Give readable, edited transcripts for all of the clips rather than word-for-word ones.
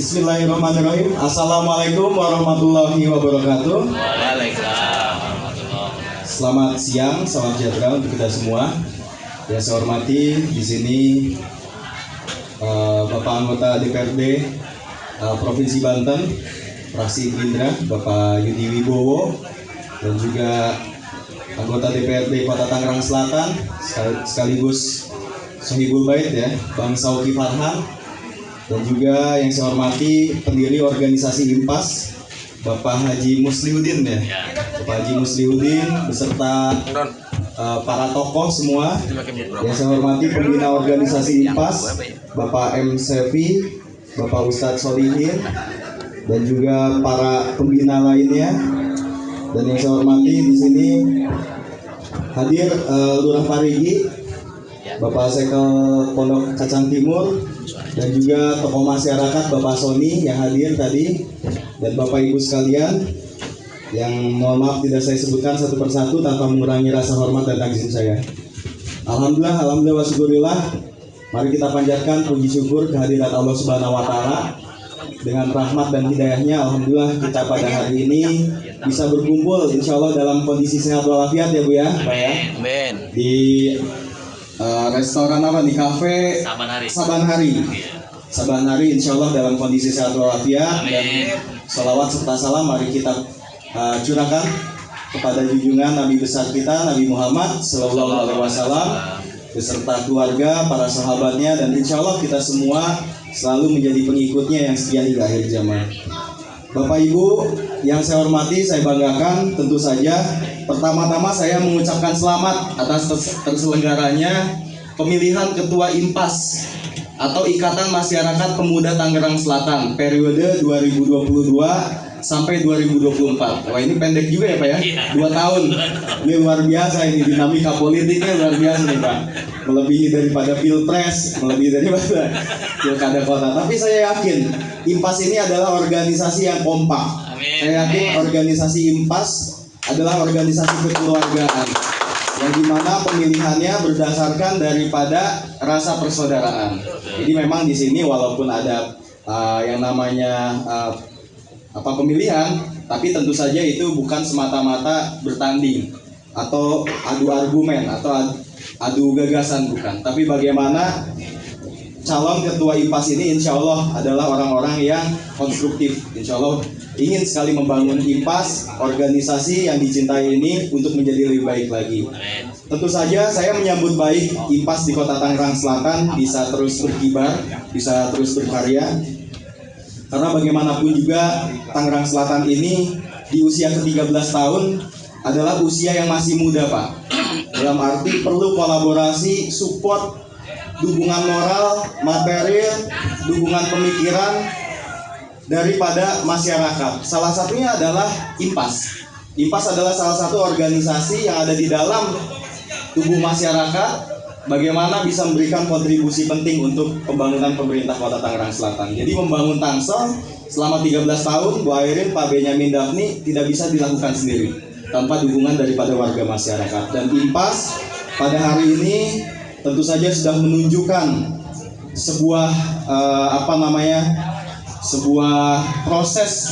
Bismillahirrahmanirrahim. Assalamualaikum warahmatullahi wabarakatuh. Waalaikumsalam warahmatullahi wabarakatuh. Selamat siang, salam sejahtera untuk kita semua. Yang saya hormati di sini Bapak anggota DPRD Provinsi Banten, fraksi Gerindra, Bapak Yudi Wibowo, dan juga anggota DPRD Kota Tangerang Selatan, sekaligus Sohibul Bait ya, Bang Sauki Farhan. Dan juga yang saya hormati pendiri organisasi IMPAS, Bapak Haji Muslihuddin ya, Bapak Haji Muslihuddin beserta para tokoh semua. Yang saya hormati pembina organisasi IMPAS, Bapak M. Sefi, Bapak Ustadz Solihin, dan juga para pembina lainnya. Dan yang saya hormati di sini hadir Lurah Parigi, Bapak Sekel Pondok Kacang Timur, dan juga tokoh masyarakat Bapak Sony yang hadir tadi, dan Bapak Ibu sekalian yang mohon maaf tidak saya sebutkan satu persatu tanpa mengurangi rasa hormat dan takzim saya. Alhamdulillah wa syukurillah. Mari kita panjatkan puji syukur kehadirat Allah Subhanahu wa taala. Dengan rahmat dan hidayahnya, alhamdulillah kita pada hari ini bisa berkumpul insya Allah dalam kondisi sehat walafiat ya Bu ya, Pak ya. Di restoran apa, di kafe Saban Hari insya Allah dalam kondisi sehat walafiat, dan salawat serta salam mari kita curahkan kepada junjungan Nabi besar kita Nabi Muhammad Sallallahu Alaihi Wasallam beserta keluarga, para sahabatnya, dan insya Allah kita semua selalu menjadi pengikutnya yang setia hingga akhir zaman. Bapak Ibu yang saya hormati, saya banggakan, tentu saja pertama-tama saya mengucapkan selamat atas terselenggaranya pemilihan Ketua IMPAS atau Ikatan Masyarakat Pemuda Tangerang Selatan periode 2022 sampai 2024. Wah, ini pendek juga ya Pak ya, 2 tahun. Ini luar biasa, ini dinamika politiknya luar biasa nih Pak, melebihi daripada pilpres, melebihi daripada pilkada kota. Tapi saya yakin IMPAS ini adalah organisasi yang kompak. Saya yakin organisasi IMPAS adalah organisasi kekeluargaan yang dimana pemilihannya berdasarkan daripada rasa persaudaraan. Jadi memang di sini walaupun ada yang namanya pemilihan, tapi tentu saja itu bukan semata-mata bertanding atau adu argumen atau adu gagasan, bukan. Tapi bagaimana calon ketua IMPAS ini insya Allah adalah orang-orang yang konstruktif, insya Allah ingin sekali membangun IMPAS, organisasi yang dicintai ini untuk menjadi lebih baik lagi. Tentu saja saya menyambut baik IMPAS di Kota Tangerang Selatan bisa terus berkibar, bisa terus berkarya. Karena bagaimanapun juga Tangerang Selatan ini di usia ke-13 tahun adalah usia yang masih muda Pak. Dalam arti perlu kolaborasi, support, dukungan moral, material, dukungan pemikiran daripada masyarakat. Salah satunya adalah IMPAS. IMPAS adalah salah satu organisasi yang ada di dalam tubuh masyarakat, bagaimana bisa memberikan kontribusi penting untuk pembangunan pemerintah Kota Tangerang Selatan. Jadi membangun Tangsel selama 13 tahun, Bu Airin, Pak Benyamin Daphni tidak bisa dilakukan sendiri tanpa dukungan daripada warga masyarakat. Dan IMPAS pada hari ini tentu saja sudah menunjukkan sebuah sebuah proses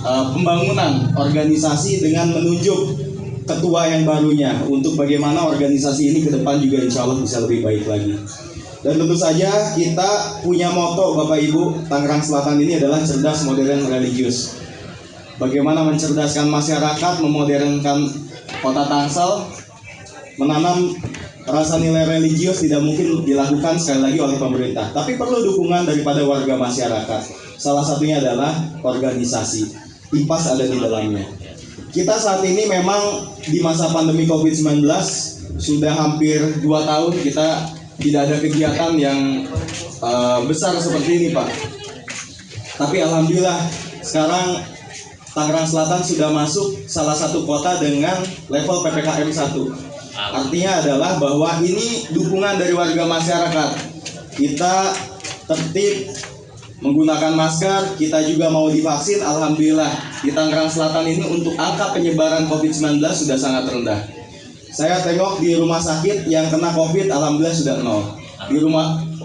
pembangunan organisasi dengan menunjuk ketua yang barunya untuk bagaimana organisasi ini ke depan juga insya Allah bisa lebih baik lagi. Dan tentu saja kita punya moto Bapak Ibu, Tangerang Selatan ini adalah cerdas, modern, religius. Bagaimana mencerdaskan masyarakat, memodernkan kota Tangsel, menanam rasa nilai religius tidak mungkin dilakukan sekali lagi oleh pemerintah, tapi perlu dukungan daripada warga masyarakat. Salah satunya adalah organisasi. IMPAS ada di dalamnya. Kita saat ini memang di masa pandemi COVID-19 sudah hampir 2 tahun kita tidak ada kegiatan yang besar seperti ini Pak. Tapi alhamdulillah sekarang Tangerang Selatan sudah masuk salah satu kota dengan level PPKM 1. Artinya adalah bahwa ini dukungan dari warga masyarakat. Kita tertib, menggunakan masker, kita juga mau divaksin. Alhamdulillah di Tangerang Selatan ini untuk angka penyebaran COVID-19 sudah sangat rendah. Saya tengok di rumah sakit yang kena COVID, alhamdulillah sudah 0.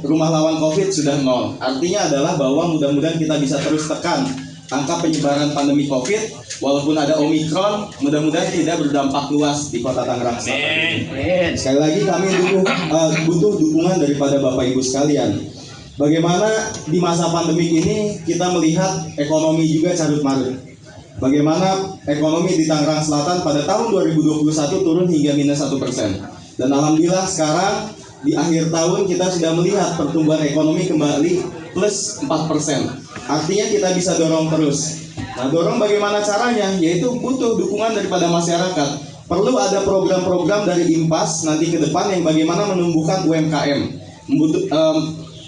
rumah lawan COVID sudah nol. Artinya adalah bahwa mudah-mudahan kita bisa terus tekan angka penyebaran pandemi COVID, walaupun ada Omikron, mudah-mudahan tidak berdampak luas di Kota Tangerang Selatan. Sekali lagi kami butuh dukungan daripada Bapak Ibu sekalian. Bagaimana di masa pandemi ini kita melihat ekonomi juga carut marut. Bagaimana ekonomi di Tangerang Selatan pada tahun 2021 turun hingga -1%. Dan alhamdulillah sekarang di akhir tahun kita sudah melihat pertumbuhan ekonomi kembali plus 4%. Artinya kita bisa dorong terus. Nah, dorong bagaimana caranya? Yaitu butuh dukungan daripada masyarakat. Perlu ada program-program dari IMPAS nanti ke depan yang bagaimana menumbuhkan UMKM,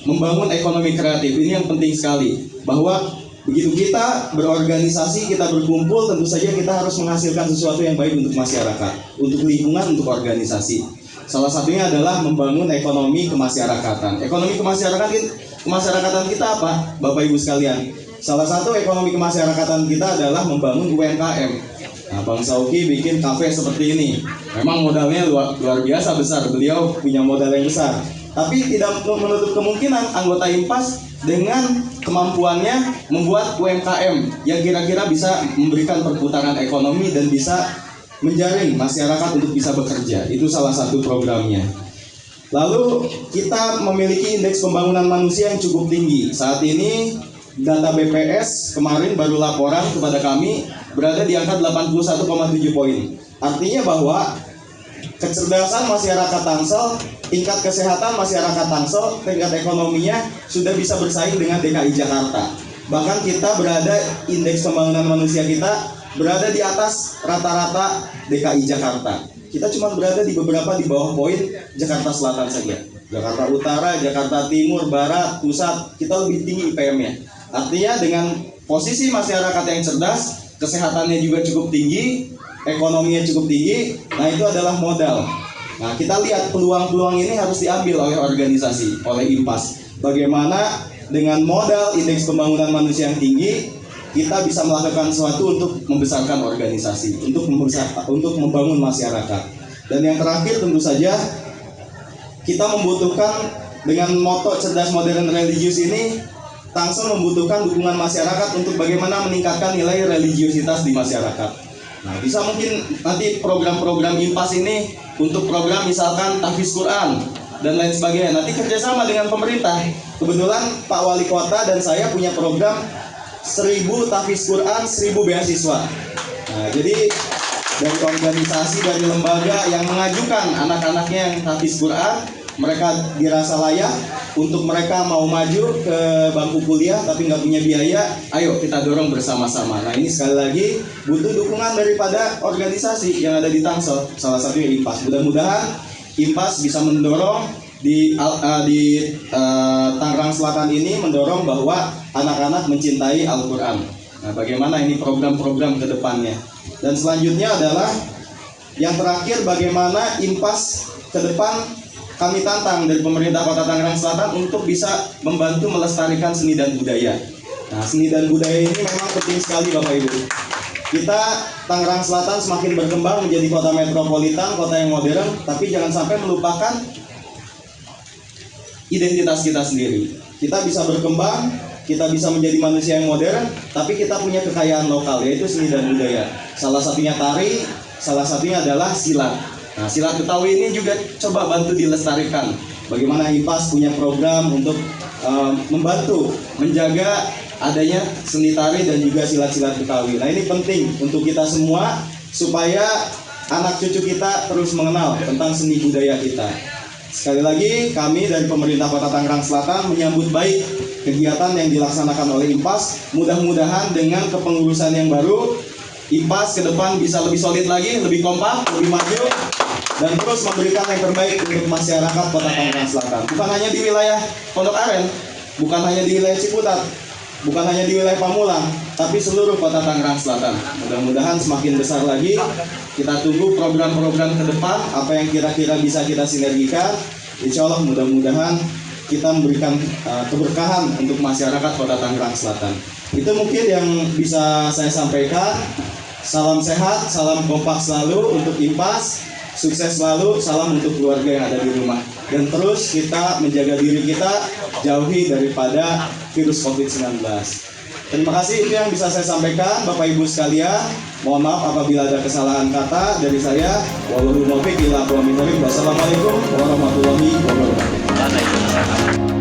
membangun ekonomi kreatif. Ini yang penting sekali. Bahwa begitu kita berorganisasi, kita berkumpul, tentu saja kita harus menghasilkan sesuatu yang baik untuk masyarakat, untuk lingkungan, untuk organisasi. Salah satunya adalah membangun ekonomi kemasyarakatan. Ekonomi kemasyarakatan kita apa, Bapak Ibu sekalian? Salah satu ekonomi kemasyarakatan kita adalah membangun UMKM. Nah, Bang Sauki bikin kafe seperti ini. Memang modalnya luar biasa besar. Beliau punya modal yang besar. Tapi tidak menutup kemungkinan anggota IMPAS dengan kemampuannya membuat UMKM yang kira-kira bisa memberikan perputaran ekonomi dan bisa menjaring masyarakat untuk bisa bekerja. Itu salah satu programnya. Lalu kita memiliki indeks pembangunan manusia yang cukup tinggi. Saat ini data BPS kemarin baru laporan kepada kami berada di angka 81,7 poin. Artinya bahwa kecerdasan masyarakat Tangsel, tingkat kesehatan masyarakat Tangsel, tingkat ekonominya sudah bisa bersaing dengan DKI Jakarta. Bahkan kita berada, indeks pembangunan manusia kita berada di atas rata-rata DKI Jakarta. Kita cuma berada di beberapa di bawah poin Jakarta Selatan saja. Jakarta Utara, Jakarta Timur, Barat, Pusat, kita lebih tinggi IPM-nya. Artinya dengan posisi masyarakat yang cerdas, kesehatannya juga cukup tinggi, ekonominya cukup tinggi, nah itu adalah modal. Nah, kita lihat peluang-peluang ini harus diambil oleh organisasi, oleh IMPAS. Bagaimana dengan modal indeks pembangunan manusia yang tinggi, kita bisa melakukan sesuatu untuk membesarkan organisasi, untuk membangun masyarakat. Dan yang terakhir tentu saja kita membutuhkan dengan moto cerdas modern religius ini, Tangsel membutuhkan dukungan masyarakat untuk bagaimana meningkatkan nilai religiusitas di masyarakat. Nah, bisa mungkin nanti program-program IMPAS ini untuk program misalkan tahfiz Quran dan lain sebagainya. Nanti kerjasama dengan pemerintah. Kebetulan Pak Wali Kota dan saya punya program 1000 tahfiz Quran, 1000 beasiswa. Nah, jadi dari organisasi, dari lembaga yang mengajukan anak-anaknya yang tahfiz Quran, mereka dirasa layak untuk mereka mau maju ke bangku kuliah tapi nggak punya biaya, ayo kita dorong bersama-sama. Nah, ini sekali lagi butuh dukungan daripada organisasi yang ada di Tangsel, salah satunya IMPAS. Mudah-mudahan IMPAS bisa mendorong di Tangerang Selatan ini, mendorong bahwa anak-anak mencintai Al-Quran. Nah, bagaimana ini program-program ke depannya. Dan selanjutnya adalah yang terakhir, bagaimana IMPAS ke depan kami tantang dari pemerintah Kota Tangerang Selatan untuk bisa membantu melestarikan seni dan budaya. Nah, seni dan budaya ini memang penting sekali Bapak Ibu. Kita Tangerang Selatan semakin berkembang menjadi kota metropolitan, kota yang modern, tapi jangan sampai melupakan identitas kita sendiri. Kita bisa berkembang, kita bisa menjadi manusia yang modern, tapi kita punya kekayaan lokal, yaitu seni dan budaya. Salah satunya tari, salah satunya adalah silat. Nah, silat Betawi ini juga coba bantu dilestarikan. Bagaimana IMPAS punya program untuk membantu menjaga adanya seni tari dan juga silat-silat Betawi. Nah, ini penting untuk kita semua supaya anak cucu kita terus mengenal tentang seni budaya kita. Sekali lagi, kami dari pemerintah Kota Tangerang Selatan menyambut baik kegiatan yang dilaksanakan oleh IMPAS. Mudah-mudahan dengan kepengurusan yang baru, IMPAS ke depan bisa lebih solid lagi, lebih kompak, lebih maju, dan terus memberikan yang terbaik untuk masyarakat Kota Tangerang Selatan. Bukan hanya di wilayah Pondok Aren, bukan hanya di wilayah Ciputat, bukan hanya di wilayah Pamulang, tapi seluruh Kota Tangerang Selatan. Mudah-mudahan semakin besar lagi. Kita tunggu program-program ke depan, apa yang kira-kira bisa kita sinergikan. Insya Allah mudah-mudahan kita memberikan keberkahan untuk masyarakat Kota Tangerang Selatan. Itu mungkin yang bisa saya sampaikan. Salam sehat, salam kompak selalu untuk IMPAS. sukses selalu, salam untuk keluarga yang ada di rumah. Dan terus kita menjaga diri kita, jauhi daripada virus COVID-19. Terima kasih, itu yang bisa saya sampaikan Bapak Ibu sekalian. Mohon maaf apabila ada kesalahan kata dari saya. Wassalamualaikum warahmatullahi wabarakatuh. Waalaikumsalam.